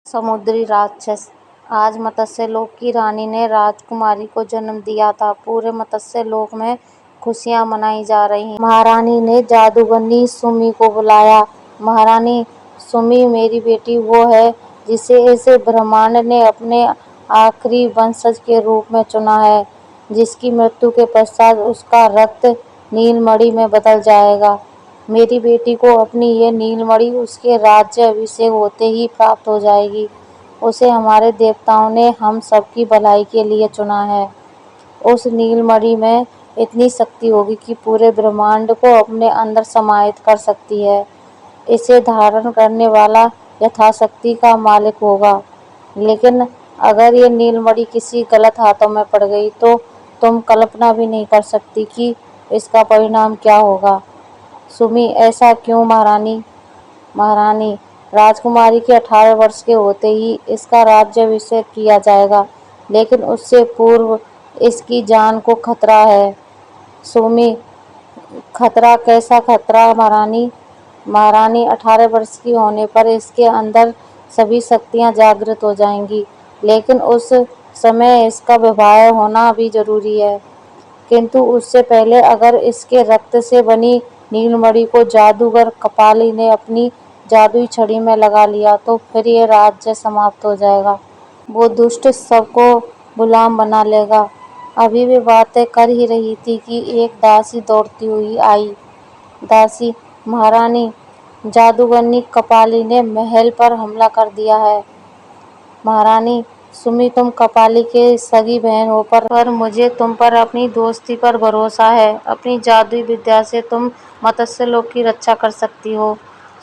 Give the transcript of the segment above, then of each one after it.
समुद्री राक्षस। आज मत्स्य लोक की रानी ने राजकुमारी को जन्म दिया था। पूरे मत्स्य लोक में खुशियां मनाई जा रही हैं। महारानी ने जादूगरनी सुमी को बुलाया। महारानी सुमी, मेरी बेटी वो है जिसे इस ब्रह्मांड ने अपने आखिरी वंशज के रूप में चुना है, जिसकी मृत्यु के पश्चात उसका रक्त नीलमणि में बदल जाएगा। मेरी बेटी को अपनी ये नीलमणि उसके राज्य अभिषेक होते ही प्राप्त हो जाएगी। उसे हमारे देवताओं ने हम सबकी भलाई के लिए चुना है। उस नीलमणि में इतनी शक्ति होगी कि पूरे ब्रह्मांड को अपने अंदर समाहित कर सकती है। इसे धारण करने वाला यथाशक्ति का मालिक होगा। लेकिन अगर ये नीलमणि किसी गलत हाथों में पड़ गई तो तुम कल्पना भी नहीं कर सकती कि इसका परिणाम क्या होगा। सुमी, ऐसा क्यों महारानी? महारानी, राजकुमारी के 18 वर्ष के होते ही इसका राज्याभिषेक किया जाएगा, लेकिन उससे पूर्व इसकी जान को खतरा है। सुमी, खतरा? कैसा खतरा महारानी? महारानी, 18 वर्ष की होने पर इसके अंदर सभी शक्तियां जागृत हो जाएंगी, लेकिन उस समय इसका विवाह होना भी जरूरी है। किंतु उससे पहले अगर इसके रक्त से बनी नीलमणि को जादूगर कपाली ने अपनी जादुई छड़ी में लगा लिया तो फिर ये राज्य समाप्त हो जाएगा। वो दुष्ट सबको गुलाम बना लेगा। अभी वे बातें कर ही रही थी कि एक दासी दौड़ती हुई आई। दासी, महारानी, जादूगरनी कपाली ने महल पर हमला कर दिया है। महारानी सुमी, तुम कपाली के सगी बहन हो, पर मुझे तुम पर अपनी दोस्ती पर भरोसा है। अपनी जादुई विद्या से तुम मत्स्य लोक की रक्षा कर सकती हो।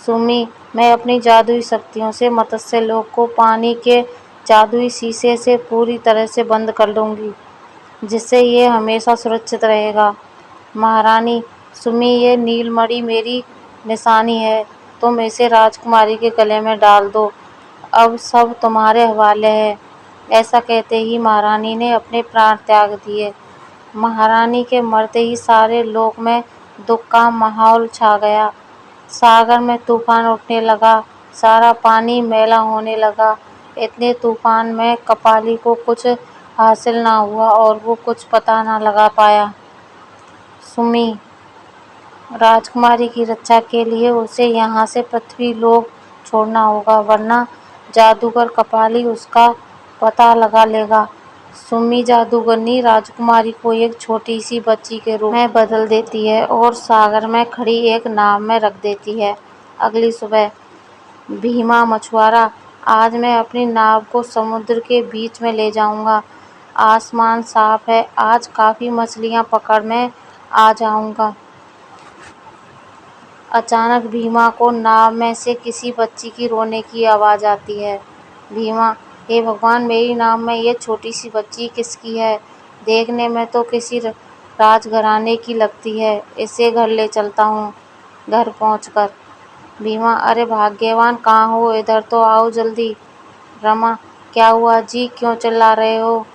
सुमी, मैं अपनी जादुई शक्तियों से मत्स्य लोक को पानी के जादुई शीशे से पूरी तरह से बंद कर दूंगी, जिससे ये हमेशा सुरक्षित रहेगा। महारानी सुमी, ये नीलमणि मेरी निशानी है। तुम इसे राजकुमारी के गले में डाल दो। अब सब तुम्हारे हवाले है। ऐसा कहते ही महारानी ने अपने प्राण त्याग दिए। महारानी के मरते ही सारे लोक में दुख का माहौल छा गया। सागर में तूफान उठने लगा, सारा पानी मैला होने लगा। इतने तूफान में कपाली को कुछ हासिल ना हुआ और वो कुछ पता ना लगा पाया। सुमी, राजकुमारी की रक्षा के लिए उसे यहाँ से पृथ्वी लोक छोड़ना होगा, वरना जादूगर कपाली उसका पता लगा लेगा। सुमी जादूगरनी राजकुमारी को एक छोटी सी बच्ची के रूप में बदल देती है और सागर में खड़ी एक नाव में रख देती है। अगली सुबह, भीमा मछुआरा, आज मैं अपनी नाव को समुद्र के बीच में ले जाऊंगा। आसमान साफ है, आज काफी मछलियां पकड़ में आ जाऊंगा। अचानक भीमा को नाव में से किसी बच्ची की रोने की आवाज आती है। भीमा, हे भगवान, मेरी नाव में ये छोटी सी बच्ची किसकी है? देखने में तो किसी राजघराने की लगती है। इसे घर ले चलता हूँ। घर पहुँचकर भीमा, अरे भाग्यवान, कहाँ हो? इधर तो आओ जल्दी। रमा, क्या हुआ जी, क्यों चिल्ला रहे हो?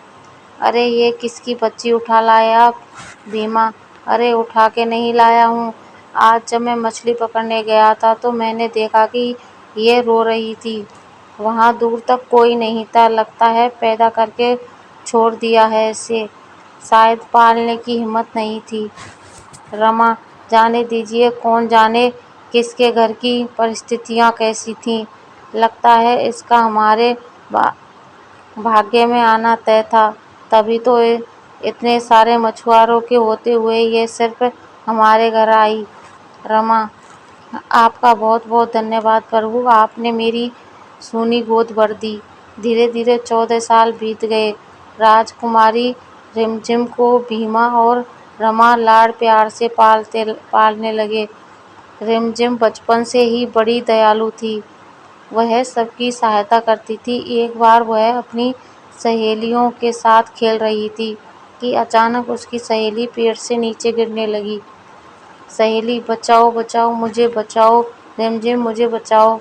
अरे ये किसकी बच्ची उठा लाए आप? भीमा, अरे उठा के नहीं लाया हूँ। आज जब मैं मछली पकड़ने गया था तो मैंने देखा कि ये रो रही थी। वहाँ दूर तक कोई नहीं था, लगता है पैदा करके छोड़ दिया है इसे, शायद पालने की हिम्मत नहीं थी। रमा, जाने दीजिए, कौन जाने किसके घर की परिस्थितियाँ कैसी थीं। लगता है इसका हमारे भाग्य में आना तय था, तभी तो इतने सारे मछुआरों के होते हुए ये सिर्फ हमारे घर आई। रमा, आपका बहुत बहुत धन्यवाद प्रभु, आपने मेरी सूनी गोद भर दी। धीरे धीरे 14 साल बीत गए। राजकुमारी रिमझिम को भीमा और रमा लाड़ प्यार से पालने लगे। रिमझिम बचपन से ही बड़ी दयालु थी। वह सबकी सहायता करती थी। एक बार वह अपनी सहेलियों के साथ खेल रही थी कि अचानक उसकी सहेली पेड़ से नीचे गिरने लगी। सहेली, बचाओ बचाओ, मुझे बचाओ, रिमझिम मुझे बचाओ।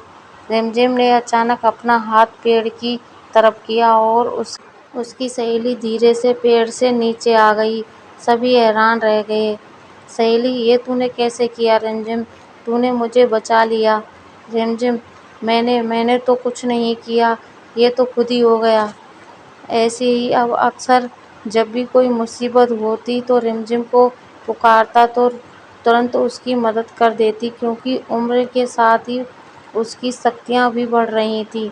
रिमझिम ने अचानक अपना हाथ पेड़ की तरफ किया और उसकी सहेली धीरे से पेड़ से नीचे आ गई। सभी हैरान रह गए। सहेली, ये तूने कैसे किया? रिमझिम, तूने मुझे बचा लिया। रिमझिम, मैंने तो कुछ नहीं किया। ये तो खुद ही हो गया। ऐसे ही अब अक्सर जब भी कोई मुसीबत होती तो रिमझिम को पुकारता तो तुरंत उसकी मदद कर देती, क्योंकि उम्र के साथ ही उसकी शक्तियाँ भी बढ़ रही थी।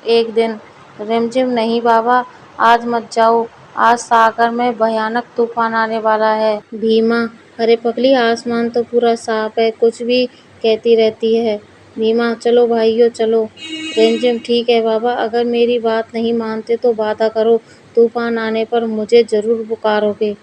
एक दिन रिमझिम, नहीं बाबा, आज मत जाओ, आज सागर में भयानक तूफान आने वाला है। भीमा, अरे पगली, आसमान तो पूरा साफ है, कुछ भी कहती रहती है। भीमा, चलो भाइयों चलो। रिमझिम, ठीक है बाबा, अगर मेरी बात नहीं मानते तो वादा करो, तूफान आने पर मुझे जरूर पुकारोगे।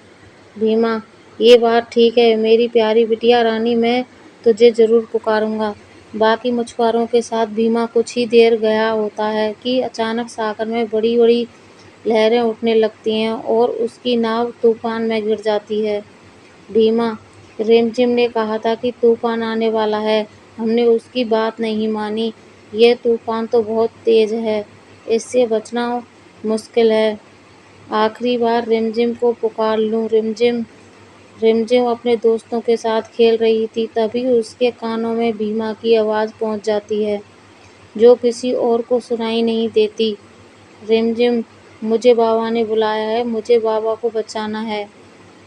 भीमा, ये बात ठीक है मेरी प्यारी बिटिया रानी, मैं तुझे जरूर पुकारूंगा। बाकी मछुआरों के साथ भीमा कुछ ही देर गया होता है कि अचानक सागर में बड़ी बड़ी लहरें उठने लगती हैं और उसकी नाव तूफान में गिर जाती है। भीमा, रिमझिम ने कहा था कि तूफान आने वाला है, हमने उसकी बात नहीं मानी। ये तूफान तो बहुत तेज है, इससे बचना मुश्किल है। आखिरी बार रिमझिम को पुकार लूं। रिमझिम। रिमझिम अपने दोस्तों के साथ खेल रही थी, तभी उसके कानों में भीमा की आवाज़ पहुंच जाती है, जो किसी और को सुनाई नहीं देती। रिमझिम, मुझे बाबा ने बुलाया है, मुझे बाबा को बचाना है।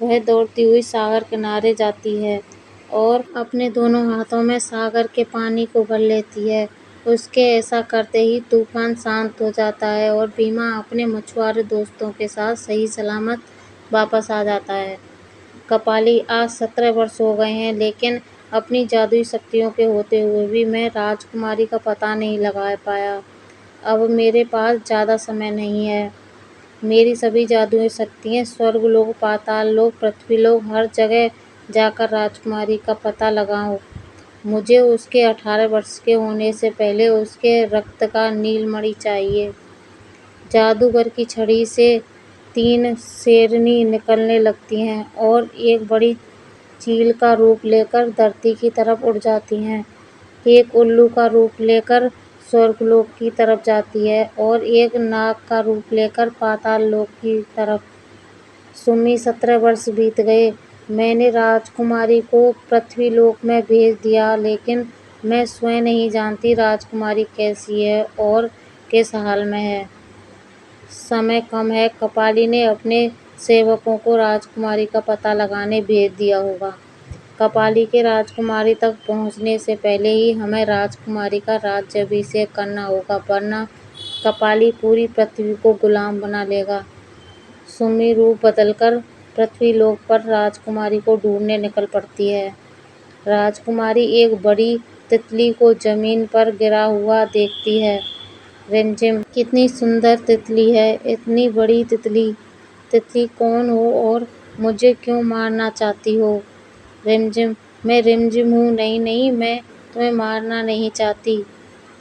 वह दौड़ती हुई सागर किनारे जाती है और अपने दोनों हाथों में सागर के पानी को भर लेती है। उसके ऐसा करते ही तूफान शांत हो जाता है और भीमा अपने मछुआरे दोस्तों के साथ सही सलामत वापस आ जाता है। कपाली, आज 17 वर्ष हो गए हैं, लेकिन अपनी जादुई शक्तियों के होते हुए भी मैं राजकुमारी का पता नहीं लगा पाया। अब मेरे पास ज़्यादा समय नहीं है। मेरी सभी जादुई शक्तियाँ स्वर्गलोक, पाताल लोक, पृथ्वीलोक, हर जगह जाकर राजकुमारी का पता लगाऊं। मुझे उसके 18 वर्ष के होने से पहले उसके रक्त का नीलमणि चाहिए। जादूगर की छड़ी से 3 शेरनी निकलने लगती हैं और एक बड़ी चील का रूप लेकर धरती की तरफ उड़ जाती हैं। एक उल्लू का रूप लेकर स्वर्गलोक की तरफ जाती है और एक नाग का रूप लेकर पाताल लोक की तरफ। सुमी, 17 वर्ष बीत गए। मैंने राजकुमारी को पृथ्वीलोक में भेज दिया, लेकिन मैं स्वयं नहीं जानती राजकुमारी कैसी है और किस हाल में है। समय कम है। कपाली ने अपने सेवकों को राजकुमारी का पता लगाने भेज दिया होगा। कपाली के राजकुमारी तक पहुंचने से पहले ही हमें राजकुमारी का राज्याभिषेक करना होगा, वरना कपाली पूरी पृथ्वी को गुलाम बना लेगा। सुमी रूप बदलकर पृथ्वीलोक पर राजकुमारी को ढूंढने निकल पड़ती है। राजकुमारी एक बड़ी तितली को जमीन पर गिरा हुआ देखती है। रिमझिम, कितनी सुंदर तितली है, इतनी बड़ी तितली। तितली कौन हो और मुझे क्यों मारना चाहती हो? रिमझिम, मैं रिमझिम हूँ। नहीं नहीं, मैं तुम्हें मारना नहीं चाहती।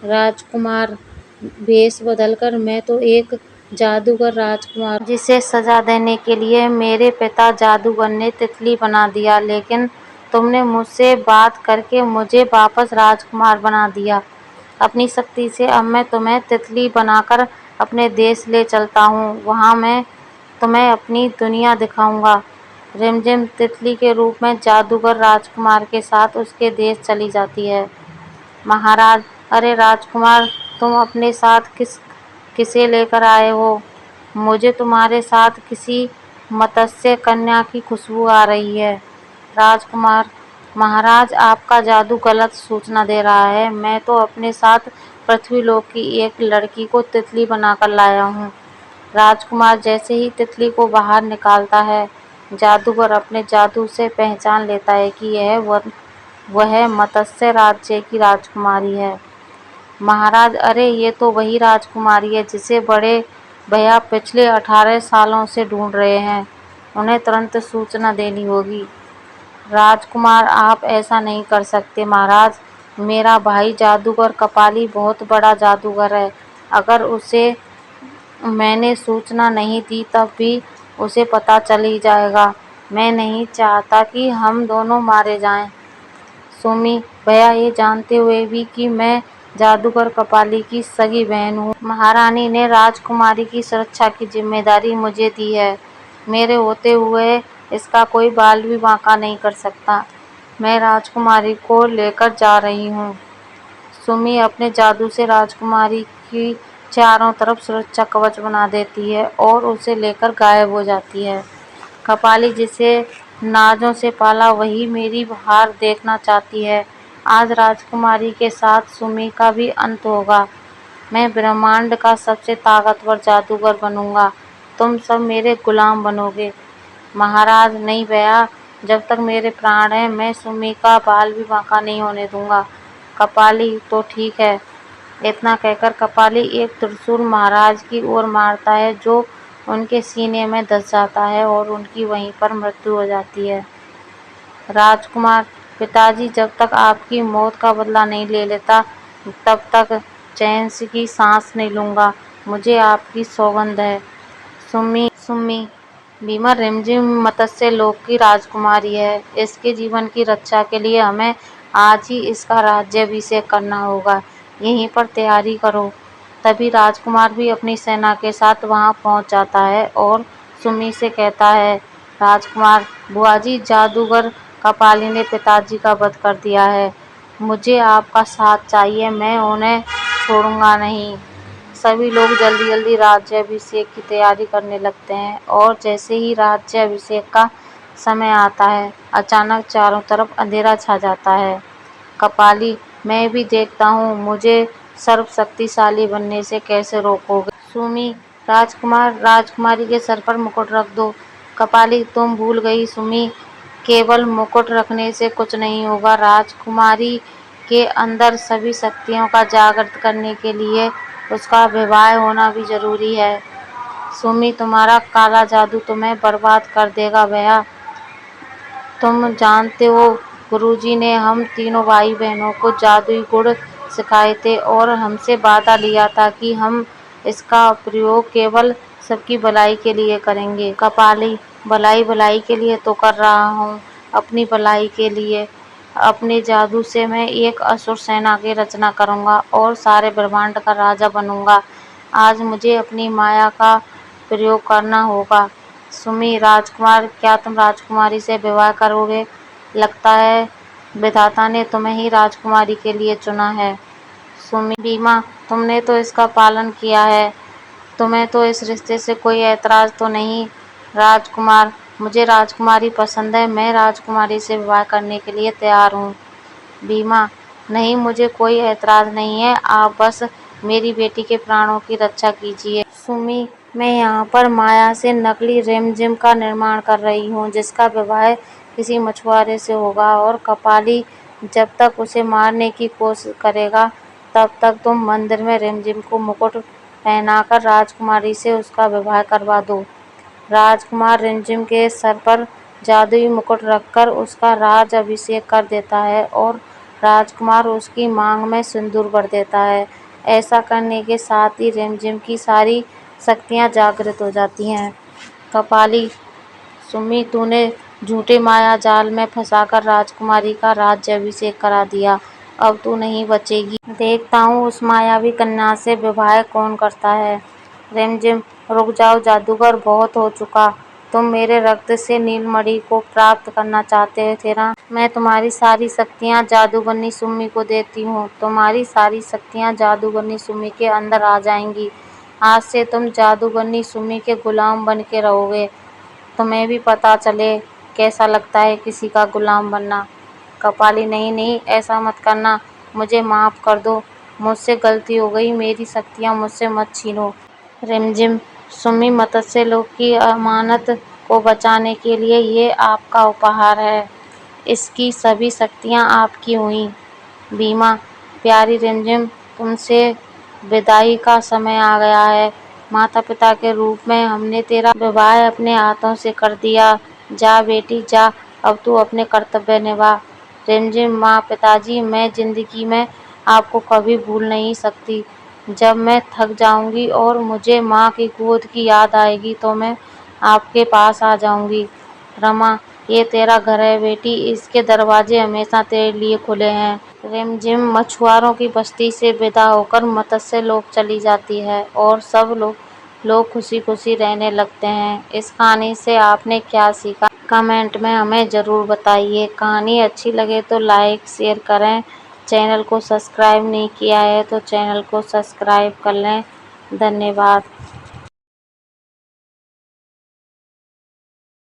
राजकुमार भेष बदलकर, मैं तो एक जादूगर राजकुमार, जिसे सजा देने के लिए मेरे पिता जादूगर ने तितली बना दिया, लेकिन तुमने मुझसे बात करके मुझे वापस राजकुमार बना दिया। अपनी शक्ति से अब मैं तुम्हें तितली बनाकर अपने देश ले चलता हूँ, वहाँ मैं तुम्हें अपनी दुनिया दिखाऊंगा। रिमझिम तितली के रूप में जादूगर राजकुमार के साथ उसके देश चली जाती है। महाराज, अरे राजकुमार, तुम अपने साथ किसे लेकर आए हो? मुझे तुम्हारे साथ किसी मत्स्य कन्या की खुशबू आ रही है। राजकुमार, महाराज, आपका जादू गलत सूचना दे रहा है। मैं तो अपने साथ पृथ्वीलोक की एक लड़की को तितली बनाकर लाया हूँ। राजकुमार जैसे ही तितली को बाहर निकालता है, जादूगर अपने जादू से पहचान लेता है कि वह मत्स्य राज्य की राजकुमारी है। महाराज, अरे ये तो वही राजकुमारी है जिसे बड़े भैया पिछले 18 सालों से ढूंढ रहे हैं। उन्हें तुरंत सूचना देनी होगी। राजकुमार, आप ऐसा नहीं कर सकते महाराज। मेरा भाई जादूगर कपाली बहुत बड़ा जादूगर है। अगर उसे मैंने सूचना नहीं दी तब भी उसे पता चल ही जाएगा। मैं नहीं चाहता कि हम दोनों मारे जाएं। सुमी, भैया, ये जानते हुए भी कि मैं जादूगर कपाली की सगी बहन हूँ, महारानी ने राजकुमारी की सुरक्षा की जिम्मेदारी मुझे दी है। मेरे होते हुए इसका कोई बाल भी बांका नहीं कर सकता। मैं राजकुमारी को लेकर जा रही हूँ। सुमी अपने जादू से राजकुमारी की चारों तरफ सुरक्षा कवच बना देती है और उसे लेकर गायब हो जाती है। कपाली जिसे नाजों से पाला वही मेरी हार देखना चाहती है। आज राजकुमारी के साथ सुमी का भी अंत होगा। मैं ब्रह्मांड का सबसे ताकतवर जादूगर बनूंगा। तुम सब मेरे गुलाम बनोगे। महाराज नहीं भैया, जब तक मेरे प्राण हैं मैं सुमी का बाल भी बांका नहीं होने दूंगा। कपाली तो ठीक है। इतना कहकर कपाली एक त्रिशूल महाराज की ओर मारता है जो उनके सीने में धंस जाता है और उनकी वहीं पर मृत्यु हो जाती है। राजकुमार, पिताजी जब तक आपकी मौत का बदला नहीं ले लेता तब तक चैन की सांस नहीं लूंगा। मुझे आपकी सौगंध है। सुम्मी सुम्मी बीमा रिमझिम मत्स्य लोक की राजकुमारी है। इसके जीवन की रक्षा के लिए हमें आज ही इसका राज्याभिषेक करना होगा। यहीं पर तैयारी करो। तभी राजकुमार भी अपनी सेना के साथ वहां पहुंच जाता है और सुम्मी से कहता है, राजकुमार बुआ जी, जादूगर कपाली ने पिताजी का वध कर दिया है। मुझे आपका साथ चाहिए, मैं उन्हें छोड़ूंगा नहीं। सभी लोग जल्दी जल्दी राज्याभिषेक की तैयारी करने लगते हैं और जैसे ही राज्याभिषेक का समय आता है अचानक चारों तरफ अंधेरा छा जाता है। कपाली, मैं भी देखता हूँ मुझे सर्वशक्तिशाली बनने से कैसे रोकोगे। सुमी, राजकुमार राजकुमारी के सर पर मुकुट रख दो। कपाली, तुम भूल गई सुमी, केवल मुकुट रखने से कुछ नहीं होगा। राजकुमारी के अंदर सभी शक्तियों का जागृत करने के लिए उसका विवाह होना भी जरूरी है। सुमी, तुम्हारा काला जादू तुम्हें बर्बाद कर देगा भैया। तुम जानते हो गुरुजी ने हम तीनों भाई बहनों को जादुई गुण सिखाए थे और हमसे वादा लिया था कि हम इसका प्रयोग केवल सबकी भलाई के लिए करेंगे। कपाली, भलाई भलाई के लिए तो कर रहा हूँ, अपनी भलाई के लिए। अपने जादू से मैं एक असुर सेना की रचना करूँगा और सारे ब्रह्मांड का राजा बनूँगा। आज मुझे अपनी माया का प्रयोग करना होगा। सुमी, राजकुमार, क्या तुम राजकुमारी से विवाह करोगे? लगता है विधाता ने तुम्हें ही राजकुमारी के लिए चुना है। सुमी, बीमा, तुमने तो इसका पालन किया है, तुम्हें तो इस रिश्ते से कोई ऐतराज तो नहीं? राजकुमार, मुझे राजकुमारी पसंद है, मैं राजकुमारी से विवाह करने के लिए तैयार हूँ। बीमा, नहीं, मुझे कोई ऐतराज नहीं है, आप बस मेरी बेटी के प्राणों की रक्षा कीजिए। सुमी, मैं यहाँ पर माया से नकली रिमझिम का निर्माण कर रही हूँ जिसका विवाह किसी मछुआरे से होगा और कपाली जब तक उसे मारने की कोशिश करेगा तब तक तुम मंदिर में रिमझिम को मुकुट पहनाकर राजकुमारी से उसका विवाह करवा दो। राजकुमार रिमझिम के सर पर जादुई मुकुट रखकर उसका राज अभिषेक कर देता है और राजकुमार उसकी मांग में सिंदूर भर देता है। ऐसा करने के साथ ही रिमझिम की सारी शक्तियाँ जागृत हो जाती हैं। कपाली, सुमी, तूने झूठे माया जाल में फंसाकर राजकुमारी का राज्याभिषेक करा दिया, अब तू नहीं बचेगी। देखता हूँ उस मायावी कन्या से विवाह कौन करता है। रिमझिम, रुक जाओ जादूगर, बहुत हो चुका। तुम मेरे रक्त से नीलमणि को प्राप्त करना चाहते थे ना? मैं तुम्हारी सारी शक्तियाँ जादूगरनी सुम्मी को देती हूँ। तुम्हारी सारी शक्तियाँ जादूगरनी सुम्मी के अंदर आ जाएंगी। आज से तुम जादूगरनी सुम्मी के गुलाम बन के रहोगे। तुम्हें भी पता चले कैसा लगता है किसी का गुलाम बनना। कपाली, नहीं नहीं, ऐसा मत करना, मुझे माफ़ कर दो, मुझसे गलती हो गई, मेरी शक्तियाँ मुझसे मत छीनो। रिमझिम, सुम्मी मत्स्य लोक की अमानत को बचाने के लिए ये आपका उपहार है। इसकी सभी शक्तियाँ आपकी हुई। बीमा, प्यारी रिमझिम, तुमसे विदाई का समय आ गया है। माता पिता के रूप में हमने तेरा विवाह अपने हाथों से कर दिया। जा बेटी जा, अब तू अपने कर्तव्य निभा। रिमझिम, माँ, पिताजी, मैं जिंदगी में आपको कभी भूल नहीं सकती। जब मैं थक जाऊंगी और मुझे माँ की गोद की याद आएगी तो मैं आपके पास आ जाऊंगी। रमा, ये तेरा घर है बेटी, इसके दरवाजे हमेशा तेरे लिए खुले हैं। रिमझिम मछुआरों की बस्ती से विदा होकर मत्स्य लोक चली जाती है और सब लोग खुशी खुशी रहने लगते हैं। इस कहानी से आपने क्या सीखा, कमेंट में हमें ज़रूर बताइए। कहानी अच्छी लगे तो लाइक शेयर करें। चैनल को सब्सक्राइब नहीं किया है तो चैनल को सब्सक्राइब कर लें धन्यवाद।